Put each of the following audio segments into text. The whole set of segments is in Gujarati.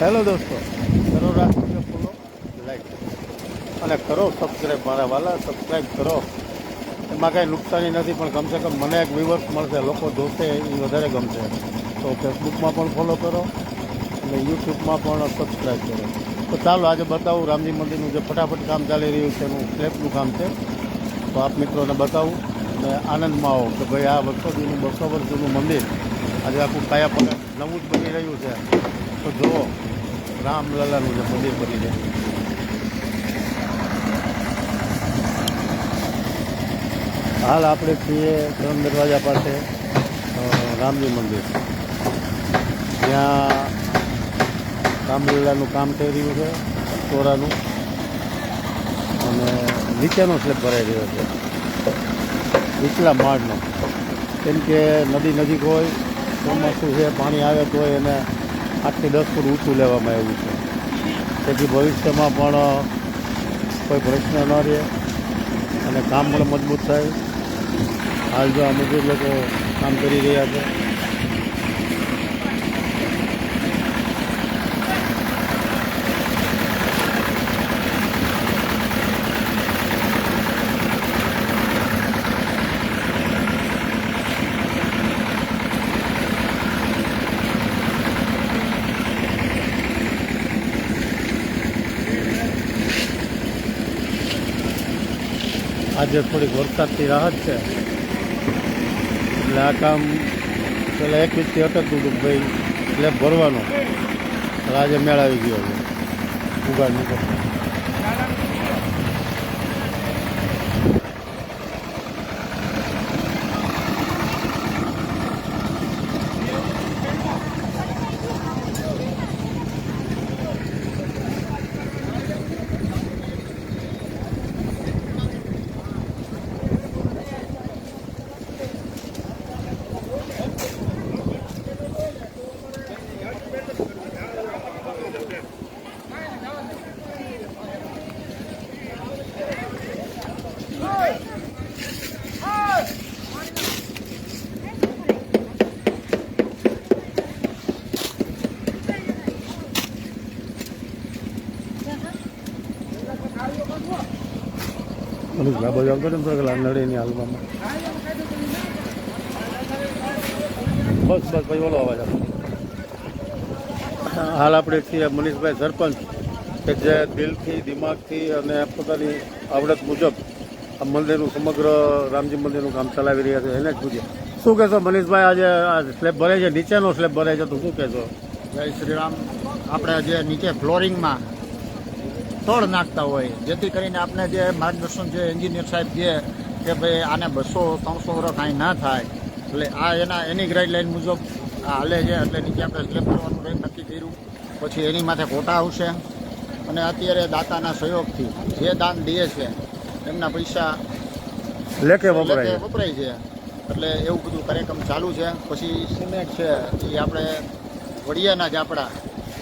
હેલો દોસ્તો, કરો રાષ્ટ્રીય ફોલો, લાઈક અને કરો સબસ્ક્રાઈબ. મારા વાલા સબસ્ક્રાઈબ કરો, એમાં કાંઈ નુકસાની નથી, પણ કમસે કમ મને એક વ્યુઅર્સ મળશે, લોકો જોશે એ વધારે ગમશે. તો ફેસબુકમાં પણ ફોલો કરો અને યુટ્યુબમાં પણ સબસ્ક્રાઈબ કરો. તો ચાલો આજે બતાવું રામજી મંદિરનું જે ફટાફટ કામ ચાલી રહ્યું છે એનું સ્લેબનું કામ છે. તો આપ મિત્રોને બતાવું અને આનંદમાં આવો કે ભાઈ આ વર્ષો જૂનું 200 વર્ષ જૂનું મંદિર આજે આખું કાયા પલટ નવું જ બની રહ્યું છે. તો જુઓ રામલલાનું જે મંદિર બની છે. હાલ આપણે છીએ 3 દરવાજા પાસે રામજી મંદિર, ત્યાં રામલલાનું કામ થઈ રહ્યું છે, ચોરાનું, અને નીચેનો સ્લેબ ભરાઈ રહ્યો છે નીચલા માળનો. કેમ કે નદી નજીક હોય, ચોમાસું છે, પાણી આવે તો એને 8 થી 10 ફૂટ ઊંચું લેવામાં આવ્યું છે, તેથી ભવિષ્યમાં પણ કોઈ પ્રશ્ન ન રહે અને કામ પણ મજબૂત થાય. હાલ જો આ મજૂર લોકો કામ કરી રહ્યા છે. આજે થોડીક વરસાદથી રાહત છે, એટલે આ કામ પહેલાં 1 વીકથી અટકતું હતું ભાઈ સ્લેબ ભરવાનો, પણ આજે મેળ આવી ગયો છે ઉગાડ નીકળતો. લાંબો જવાબ કરે ને તો નડે નહીં હાલવામાં. બસ ભાઈ બોલો અવાજ આપો. હાલ આપણે છીએ મનીષભાઈ સરપંચ, કે જે દિલથી, દિમાગથી અને પોતાની આવડત મુજબ આ મંદિરનું સમગ્ર રામજી મંદિરનું કામ ચલાવી રહ્યા છે. એને જ પૂછે, શું કહેશો મનીષભાઈ? આજે આ સ્લેબ ભરાય છે, નીચેનો સ્લેબ ભરાય છે, તો શું કહેશો? જય શ્રી રામ. આપણે જે નીચે ફ્લોરિંગમાં તોડ નાખતા હોય, જેથી કરીને આપણે જે માર્ગદર્શન છે એન્જિનિયર સાહેબ કહે કે ભાઈ આને 200-300 વર્ષ કાંઈ ના થાય, એટલે આ એની ગાઈડલાઈન મુજબ આ હાલે છે. એટલે નીચે આપણે સ્લેબ કરવાનું રેટ નક્કી કર્યું, પછી એની માથે કોટા આવશે, અને અત્યારે દાતાના સહયોગથી જે દાન દે છે એમના પૈસા લેકે વપરાય છે. એટલે એવું બધું કાર્યક્રમ ચાલુ છે. પછી સિમેન્ટ છે એ આપણે વડિયાના જ આપણા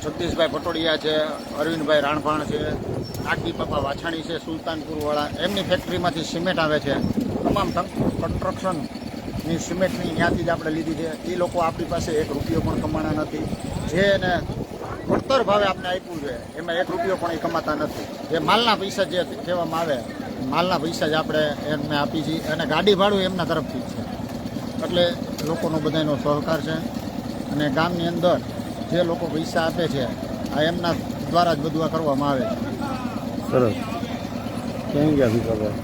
જગદીશભાઈ પટોડિયા છે, અરવિંદભાઈ રાણભાણ છે, નાગદી બાપા વાછાણી છે, સુલતાનપુરવાળા, એમની ફેક્ટરીમાંથી સિમેન્ટ આવે છે. તમામ કન્સ્ટ્રક્શનની સિમેન્ટની ત્યાંથી જ આપણે લીધી છે. એ લોકો આપણી પાસે 1 રૂપિયો પણ કમાણા નથી. જે એને પડતર ભાવે આપણે આપ્યું છે એમાં 1 રૂપિયો પણ એ કમાતા નથી. જે માલના પૈસા જે કહેવામાં આવે, માલના પૈસા જ આપણે એમને આપી છીએ, અને ગાડી ભાડું એમના તરફથી છે. એટલે લોકોનો બધાનો સહકાર છે, અને ગામની અંદર જે લોકો પૈસા આપે છે આ એમના દ્વારા જ બધું આ કરવામાં આવે છે. સરસ. ક્યાં ગયા વિકાસભાઈ?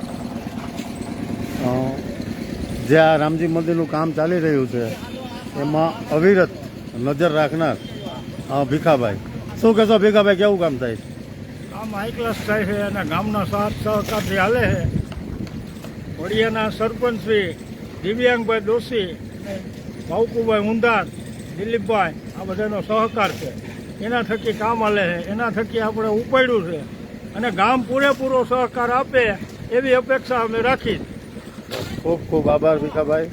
જે આ રામજી મંદિરનું કામ ચાલી રહ્યું છે એમાં અવિરત નજર રાખનાર ભીખાભાઈ, શું કહેશો ભીખાભાઈ? કેવું કામ થાય? કામ હાઈ ક્લાસ થાય છે, અને ગામના સાથ સહકારથી હાલે છે. વડિયાના સરપંચ શ્રી દિવ્યાંગભાઈ દોશી, ભાવકુભાઈ ઊંધાર, દિલીપભાઈ, આ બધાનો સહકાર છે. એના થકી કામ હાલે છે, એના થકી આપણે ઉપાડ્યું છે, અને ગામ પૂરેપૂરો સહકાર આપે એવી અપેક્ષા અમે રાખી. ખૂબ ખૂબ આભાર ભીખાભાઈ.